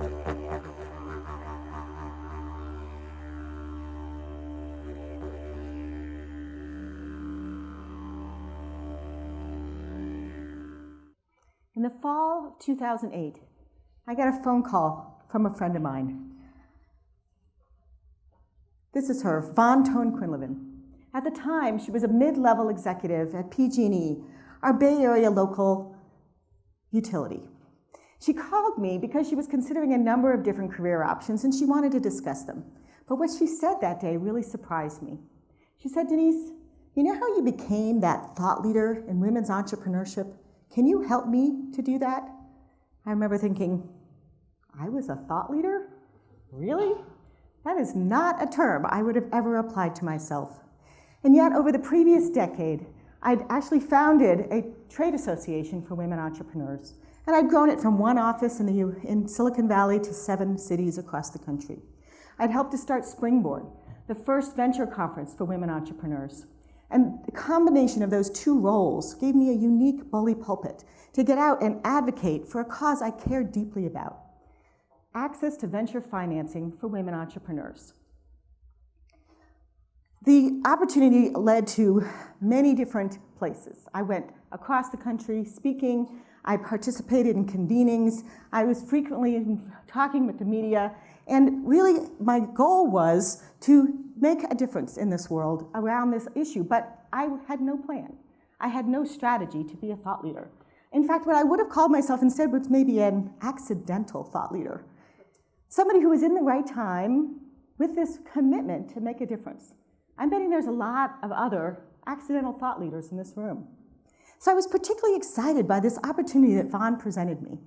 In the fall of 2008, I got a phone call from a friend of mine. This is her, Von Toon-Quinlivan. At the time, she was a mid-level executive at PG&E, our Bay Area local utility. She called me because she was considering a number of different career options and she wanted to discuss them. But what she said that day really surprised me. She said, Denise, you know how you became that thought leader in women's entrepreneurship? Can you help me to do that? I remember thinking, I was a thought leader? Really? That is not a term I would have ever applied to myself. And yet, over the previous decade, I'd actually founded a trade association for women entrepreneurs. And I'd grown it from one office in Silicon Valley to 7 cities across the country. I'd helped to start Springboard, the first venture conference for women entrepreneurs. And the combination of those two roles gave me a unique bully pulpit to get out and advocate for a cause I cared deeply about: access to venture financing for women entrepreneurs. The opportunity led to many different places. I went across the country speaking. I participated in convenings. I was frequently talking with the media. And really, my goal was to make a difference in this world around this issue, but I had no plan. I had no strategy to be a thought leader. In fact, what I would have called myself instead was maybe an accidental thought leader. Somebody who was in the right time with this commitment to make a difference. I'm betting there's a lot of other accidental thought leaders in this room. So I was particularly excited by this opportunity that Von presented me.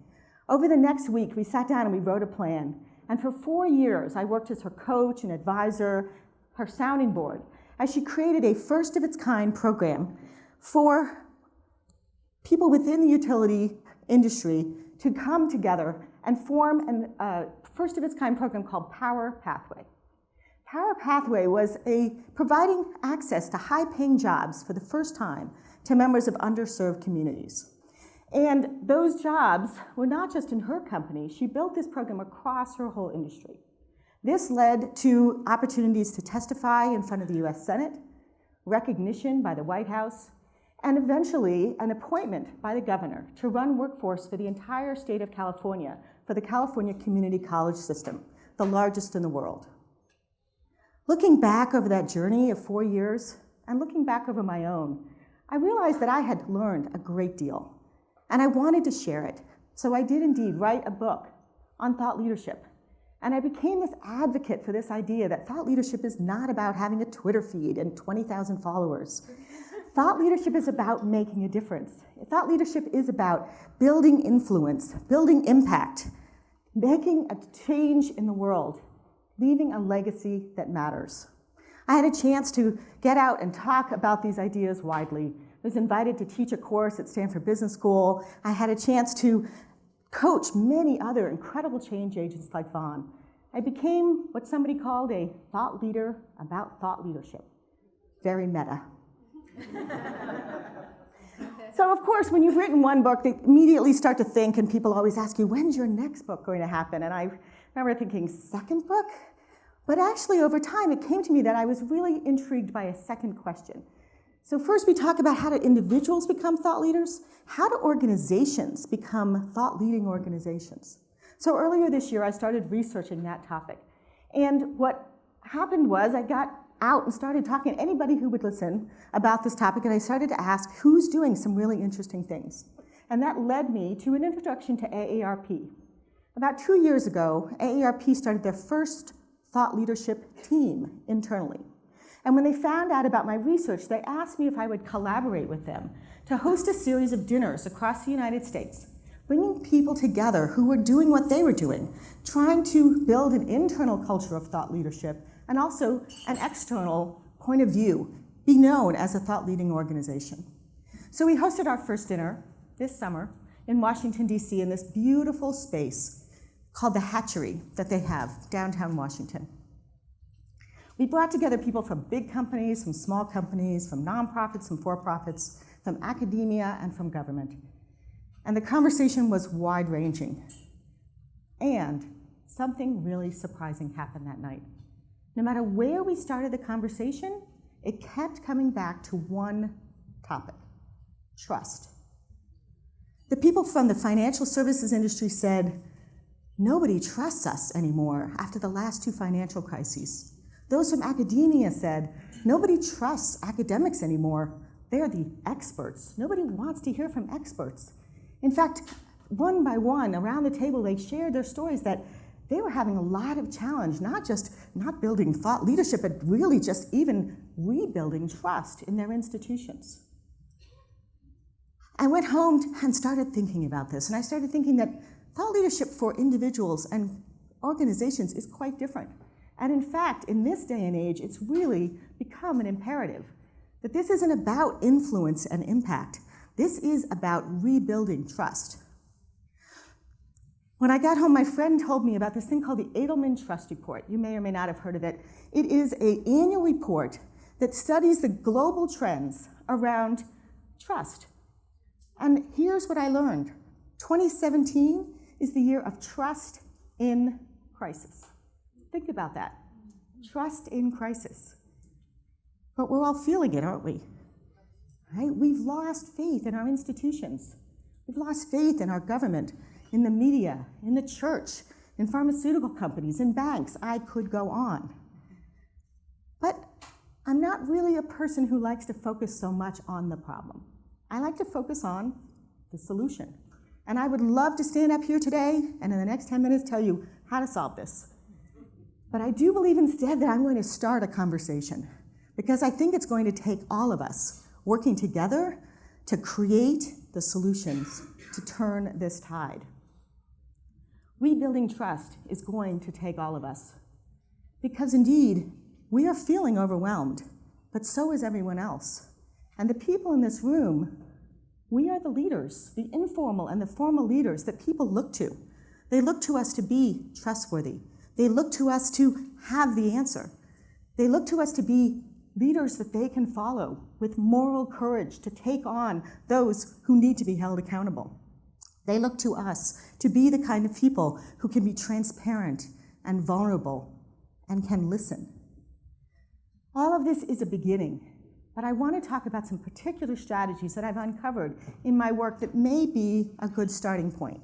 Over the next week, we sat down and we wrote a plan. And for 4 years, I worked as her coach and advisor, her sounding board, as she created a first-of-its-kind program for people within the utility industry to come together and form a first-of-its-kind program called Power Pathway. Power Pathway was providing access to high-paying jobs for the first time to members of underserved communities. And those jobs were not just in her company. She built this program across her whole industry. This led to opportunities to testify in front of the US Senate, recognition by the White House, and eventually an appointment by the governor to run workforce for the entire state of California for the California Community College System, the largest in the world. Looking back over that journey of 4 years, and looking back over my own, I realized that I had learned a great deal. And I wanted to share it. So I did indeed write a book on thought leadership. And I became this advocate for this idea that thought leadership is not about having a Twitter feed and 20,000 followers. Thought leadership is about making a difference. Thought leadership is about building influence, building impact, making a change in the world, leaving a legacy that matters. I had a chance to get out and talk about these ideas widely. I was invited to teach a course at Stanford Business School. I had a chance to coach many other incredible change agents like Von. I became what somebody called a thought leader about thought leadership. Very meta. So of course, when you've written one book, they immediately start to think, and people always ask you, when's your next book going to happen? And I remember thinking, second book? But actually, over time, it came to me that I was really intrigued by a second question. So first, we talk about how do individuals become thought leaders? How do organizations become thought-leading organizations? So earlier this year, I started researching that topic. And what happened was I got out and started talking to anybody who would listen about this topic, and I started to ask who's doing some really interesting things. And that led me to an introduction to AARP. About 2 years ago, AARP started their first thought leadership team internally. And when they found out about my research, they asked me if I would collaborate with them to host a series of dinners across the United States, bringing people together who were doing what they were doing, trying to build an internal culture of thought leadership and also an external point of view, be known as a thought-leading organization. So we hosted our first dinner this summer in Washington, D.C. in this beautiful space called the Hatchery that they have downtown Washington. We brought together people from big companies, from small companies, from nonprofits, from for-profits, from academia, and from government. And the conversation was wide-ranging. And something really surprising happened that night. No matter where we started the conversation, it kept coming back to one topic: trust. The people from the financial services industry said, nobody trusts us anymore after the last 2 financial crises. Those from academia said, nobody trusts academics anymore. They're the experts. Nobody wants to hear from experts. In fact, one by one, around the table, they shared their stories that they were having a lot of challenge, not building thought leadership, but really just even rebuilding trust in their institutions. I went home and started thinking about this, and I started thinking that thought leadership for individuals and organizations is quite different. And in fact, in this day and age, it's really become an imperative that this isn't about influence and impact. This is about rebuilding trust. When I got home, my friend told me about this thing called the Edelman Trust Report. You may or may not have heard of it. It is an annual report that studies the global trends around trust. And here's what I learned. 2017 is the year of trust in crisis. Think about that. Trust in crisis. But we're all feeling it, aren't we? Right? We've lost faith in our institutions. We've lost faith in our government, in the media, in the church, in pharmaceutical companies, in banks. I could go on. But I'm not really a person who likes to focus so much on the problem. I like to focus on the solution. And I would love to stand up here today and in the next 10 minutes tell you how to solve this. But I do believe instead that I'm going to start a conversation, because I think it's going to take all of us working together to create the solutions to turn this tide. Rebuilding trust is going to take all of us, because indeed, we are feeling overwhelmed, but so is everyone else. And the people in this room, we are the leaders, the informal and the formal leaders that people look to. They look to us to be trustworthy. They look to us to have the answer. They look to us to be leaders that they can follow with moral courage to take on those who need to be held accountable. They look to us to be the kind of people who can be transparent and vulnerable and can listen. All of this is a beginning, but I want to talk about some particular strategies that I've uncovered in my work that may be a good starting point.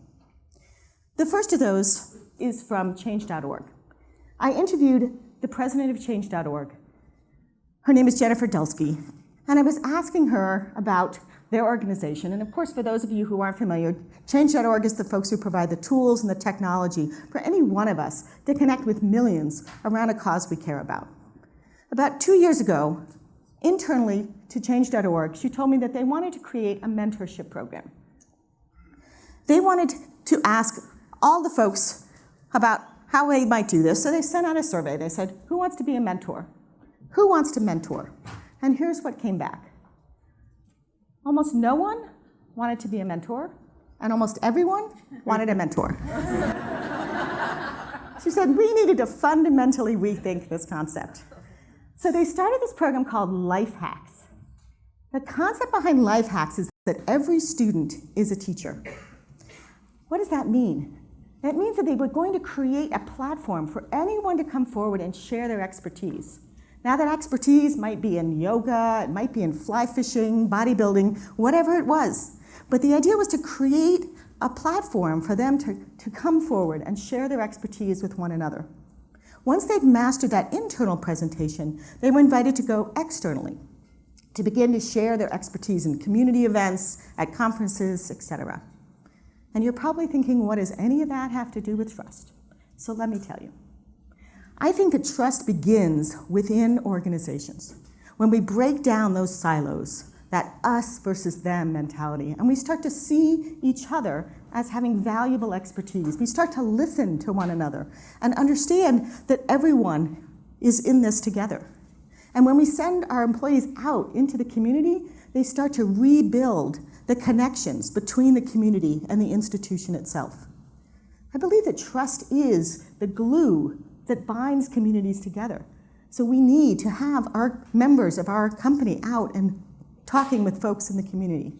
The first of those is from change.org. I interviewed the president of change.org. Her name is Jennifer Dulski, and I was asking her about their organization. And of course, for those of you who aren't familiar, change.org is the folks who provide the tools and the technology for any one of us to connect with millions around a cause we care about. About 2 years ago, internally to change.org, she told me that they wanted to create a mentorship program. They wanted to ask all the folks about how they might do this, so they sent out a survey. They said, who wants to be a mentor? Who wants to mentor? And here's what came back. Almost no one wanted to be a mentor, and almost everyone wanted a mentor. She said, we needed to fundamentally rethink this concept. So they started this program called Life Hacks. The concept behind Life Hacks is that every student is a teacher. What does that mean? That means that they were going to create a platform for anyone to come forward and share their expertise. Now, that expertise might be in yoga, it might be in fly fishing, bodybuilding, whatever it was. But the idea was to create a platform for them to come forward and share their expertise with one another. Once they'd mastered that internal presentation, they were invited to go externally, to begin to share their expertise in community events, at conferences, etc. And you're probably thinking, what does any of that have to do with trust? So let me tell you. I think that trust begins within organizations, when we break down those silos, that us versus them mentality, and we start to see each other as having valuable expertise. We start to listen to one another and understand that everyone is in this together. And when we send our employees out into the community, they start to rebuild the connections between the community and the institution itself. I believe that trust is the glue that binds communities together. So we need to have our members of our company out and talking with folks in the community.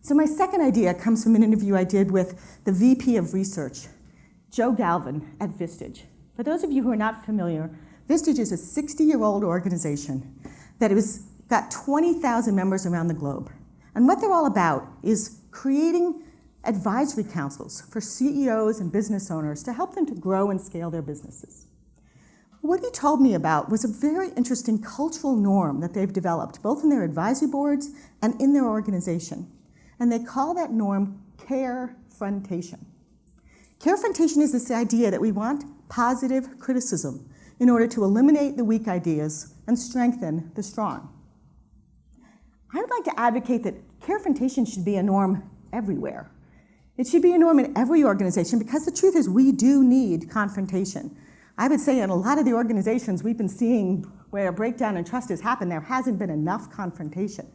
So my second idea comes from an interview I did with the VP of Research. Joe Galvin at Vistage. For those of you who are not familiar, Vistage is a 60-year-old organization that has got 20,000 members around the globe. And what they're all about is creating advisory councils for CEOs and business owners to help them to grow and scale their businesses. What he told me about was a very interesting cultural norm that they've developed, both in their advisory boards and in their organization. And they call that norm carefrontation. Carefrontation is this idea that we want positive criticism in order to eliminate the weak ideas and strengthen the strong. I would like to advocate that carefrontation should be a norm everywhere. It should be a norm in every organization because the truth is we do need confrontation. I would say in a lot of the organizations we've been seeing where a breakdown in trust has happened, there hasn't been enough confrontation.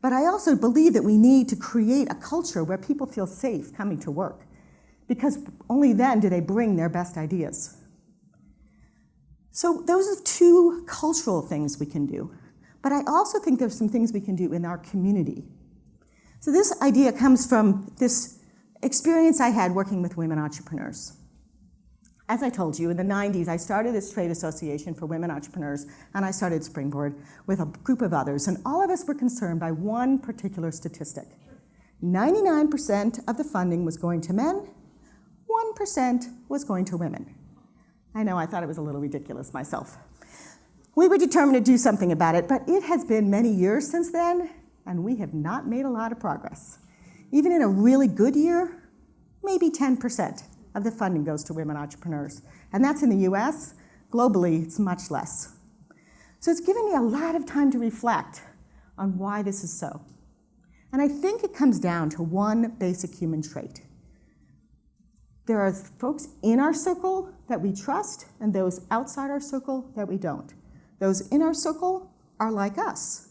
But I also believe that we need to create a culture where people feel safe coming to work, because only then do they bring their best ideas. So those are two cultural things we can do. But I also think there's some things we can do in our community. So this idea comes from this experience I had working with women entrepreneurs. As I told you, in the 90s, I started this trade association for women entrepreneurs, and I started Springboard with a group of others, and all of us were concerned by one particular statistic. 99% of the funding was going to men, 1% was going to women. I know, I thought it was a little ridiculous myself. We were determined to do something about it, but it has been many years since then, and we have not made a lot of progress. Even in a really good year, maybe 10% of the funding goes to women entrepreneurs. And that's in the US. Globally, it's much less. So it's given me a lot of time to reflect on why this is so. And I think it comes down to one basic human trait. There are folks in our circle that we trust and those outside our circle that we don't. Those in our circle are like us.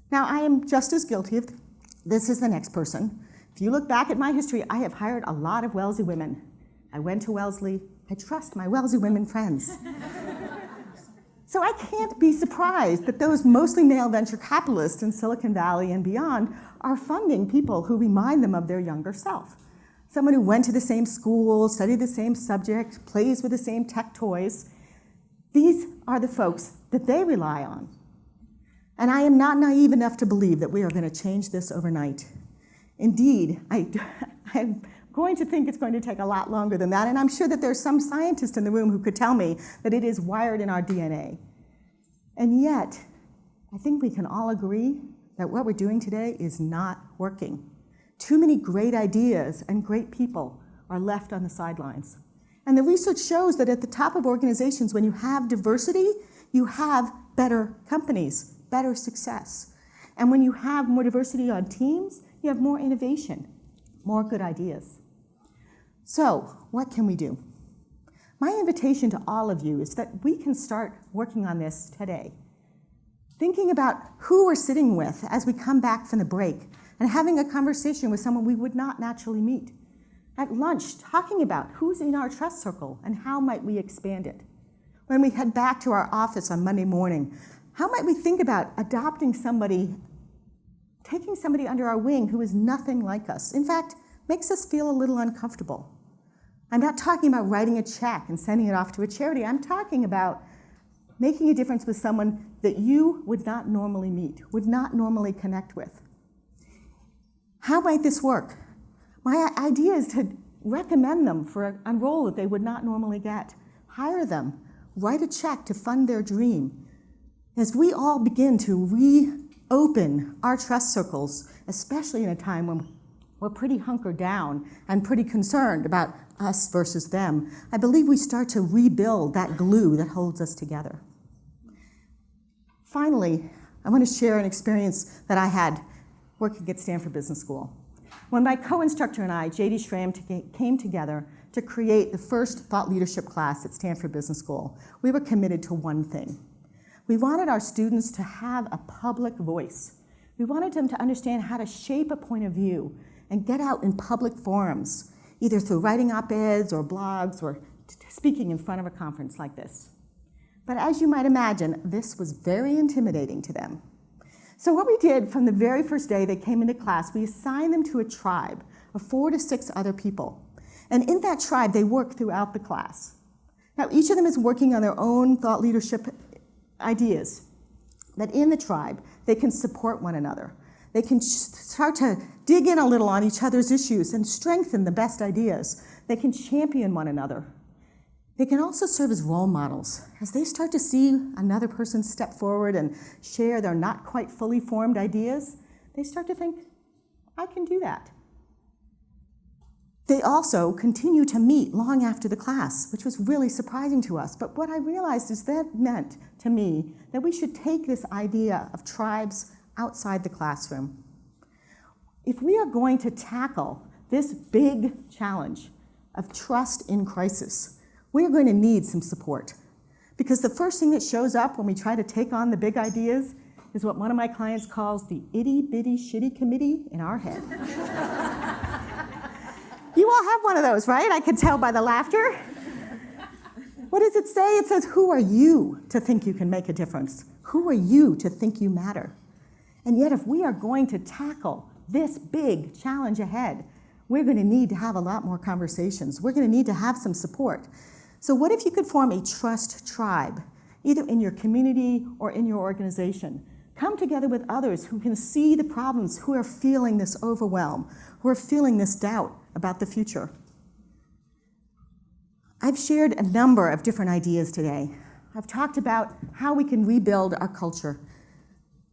Now, I am just as guilty of this as the next person. If you look back at my history, I have hired a lot of Wellesley women. I went to Wellesley. I trust my Wellesley women friends. So I can't be surprised that those mostly male venture capitalists in Silicon Valley and beyond are funding people who remind them of their younger self. Someone who went to the same school, studied the same subject, plays with the same tech toys. These are the folks that they rely on. And I am not naive enough to believe that we are going to change this overnight. Indeed, I'm going to think it's going to take a lot longer than that, and I'm sure that there's some scientist in the room who could tell me that it is wired in our DNA. And yet, I think we can all agree that what we're doing today is not working. Too many great ideas and great people are left on the sidelines. And the research shows that at the top of organizations, when you have diversity, you have better companies, better success. And when you have more diversity on teams, you have more innovation, more good ideas. So, what can we do? My invitation to all of you is that we can start working on this today. Thinking about who we're sitting with as we come back from the break and having a conversation with someone we would not naturally meet. At lunch, talking about who's in our trust circle and how might we expand it. When we head back to our office on Monday morning, how might we think about adopting somebody, taking somebody under our wing who is nothing like us? In fact, makes us feel a little uncomfortable. I'm not talking about writing a check and sending it off to a charity. I'm talking about making a difference with someone that you would not normally meet, would not normally connect with. How might this work? My idea is to recommend them for a role that they would not normally get. Hire them. Write a check to fund their dream. As we all begin to reopen our trust circles, especially in a time when we're pretty hunkered down and pretty concerned about us versus them, I believe we start to rebuild that glue that holds us together. Finally, I want to share an experience that I had working at Stanford Business School. When my co-instructor and I, J.D. Schramm, came together to create the first thought leadership class at Stanford Business School, we were committed to one thing. We wanted our students to have a public voice. We wanted them to understand how to shape a point of view and get out in public forums, either through writing op-eds or blogs or speaking in front of a conference like this. But as you might imagine, this was very intimidating to them. So what we did from the very first day they came into class, we assigned them to a tribe of 4 to 6 other people. And in that tribe, they work throughout the class. Now, each of them is working on their own thought leadership ideas. But in the tribe, they can support one another. They can start to dig in a little on each other's issues and strengthen the best ideas. They can champion one another. They can also serve as role models. As they start to see another person step forward and share their not quite fully formed ideas, they start to think, I can do that. They also continue to meet long after the class, which was really surprising to us. But what I realized is that meant to me that we should take this idea of tribes outside the classroom. If we are going to tackle this big challenge of trust in crisis, we are going to need some support. Because the first thing that shows up when we try to take on the big ideas is what one of my clients calls the itty-bitty shitty committee in our head. You all have one of those, right? I could tell by the laughter. What does it say? It says, who are you to think you can make a difference? Who are you to think you matter? And yet, if we are going to tackle this big challenge ahead, we're going to need to have a lot more conversations. We're going to need to have some support. So what if you could form a trust tribe, either in your community or in your organization? Come together with others who can see the problems, who are feeling this overwhelm, who are feeling this doubt about the future. I've shared a number of different ideas today. I've talked about how we can rebuild our culture,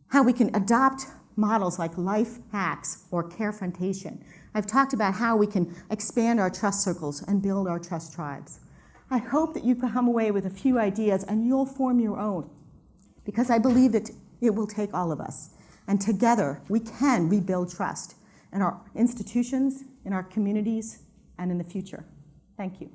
how we can adopt models like life hacks or carefrontation. I've talked about how we can expand our trust circles and build our trust tribes. I hope that you can come away with a few ideas and you'll form your own, because I believe that it will take all of us. And together, we can rebuild trust in our institutions, in our communities, and in the future. Thank you.